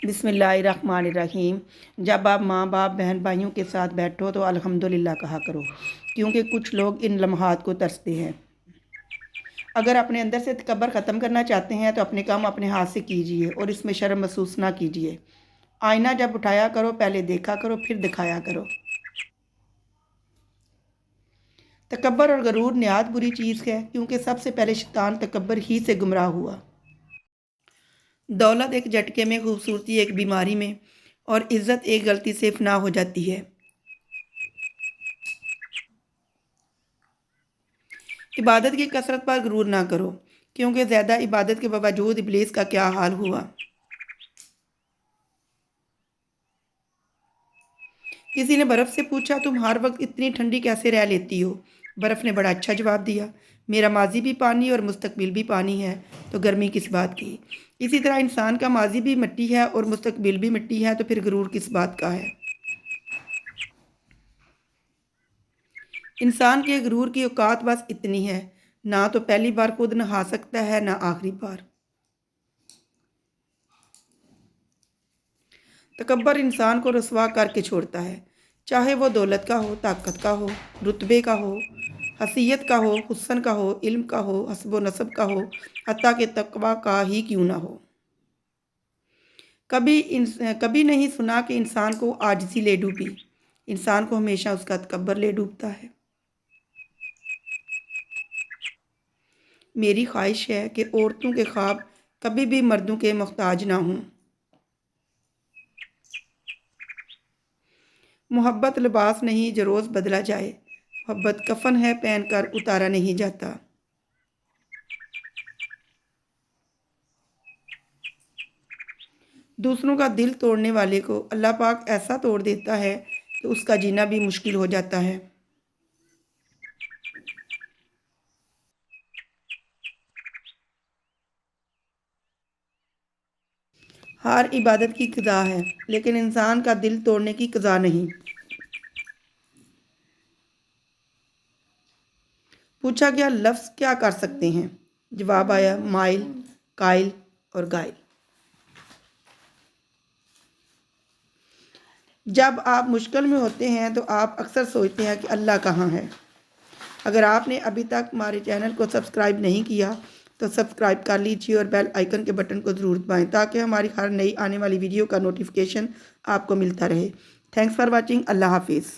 بسم اللہ الرحمن الرحیم۔ جب آپ ماں باپ بہن بھائیوں کے ساتھ بیٹھو تو الحمدللہ کہا کرو، کیونکہ کچھ لوگ ان لمحات کو ترستے ہیں۔ اگر اپنے اندر سے تکبر ختم کرنا چاہتے ہیں تو اپنے کام اپنے ہاتھ سے کیجئے اور اس میں شرم محسوس نہ کیجئے۔ آئینہ جب اٹھایا کرو پہلے دیکھا کرو پھر دکھایا کرو۔ تکبر اور غرور نہایت بری چیز ہے، کیونکہ سب سے پہلے شیطان تکبر ہی سے گمراہ ہوا۔ دولت ایک جھٹکے میں، خوبصورتی ایک بیماری میں، اور عزت ایک غلطی سے فنا ہو جاتی ہے۔ عبادت کی کثرت پر غرور نہ کرو، کیونکہ زیادہ عبادت کے باوجود ابلیس کا کیا حال ہوا۔ کسی نے برف سے پوچھا، تم ہر وقت اتنی ٹھنڈی کیسے رہ لیتی ہو؟ برف نے بڑا اچھا جواب دیا، میرا ماضی بھی پانی اور مستقبل بھی پانی ہے، تو گرمی کس بات کی؟ اسی طرح انسان کا ماضی بھی مٹی ہے اور مستقبل بھی مٹی ہے، تو پھر غرور کس بات کا ہے؟ انسان کے غرور کی اوقات بس اتنی ہے، نہ تو پہلی بار خود نہا سکتا ہے نہ آخری بار۔ تکبر انسان کو رسوا کر کے چھوڑتا ہے، چاہے وہ دولت کا ہو، طاقت کا ہو، رتبے کا ہو، حیثیت کا ہو، حسن کا ہو، علم کا ہو، حسب و نسب کا ہو، حتیٰ کہ تقویٰ کا ہی کیوں نہ ہو۔ کبھی نہیں سنا کہ انسان کو عاجزی لے ڈوبی، انسان کو ہمیشہ اس کا تکبر لے ڈوبتا ہے۔ میری خواہش ہے کہ عورتوں کے خواب کبھی بھی مردوں کے محتاج نہ ہوں۔ محبت لباس نہیں جو روز بدلا جائے، محبت کفن ہے پہن کر اتارا نہیں جاتا۔ دوسروں کا دل توڑنے والے کو اللہ پاک ایسا توڑ دیتا ہے کہ اس کا جینا بھی مشکل ہو جاتا ہے۔ ہر عبادت کی قضا ہے، لیکن انسان کا دل توڑنے کی قضا نہیں۔ پوچھا گیا لفظ کیا کر سکتے ہیں؟ جواب آیا مائل، قائل اور گائل۔ جب آپ مشکل میں ہوتے ہیں تو آپ اکثر سوچتے ہیں کہ اللہ کہاں ہے۔ اگر آپ نے ابھی تک ہمارے چینل کو سبسکرائب نہیں کیا تو سبسکرائب کر لیجیے اور بیل آئیکن کے بٹن کو ضرور دبائیں تاکہ ہماری ہر نئی آنے والی ویڈیو کا نوٹیفیکیشن آپ کو ملتا رہے۔ Thanks for watching. اللہ حافظ۔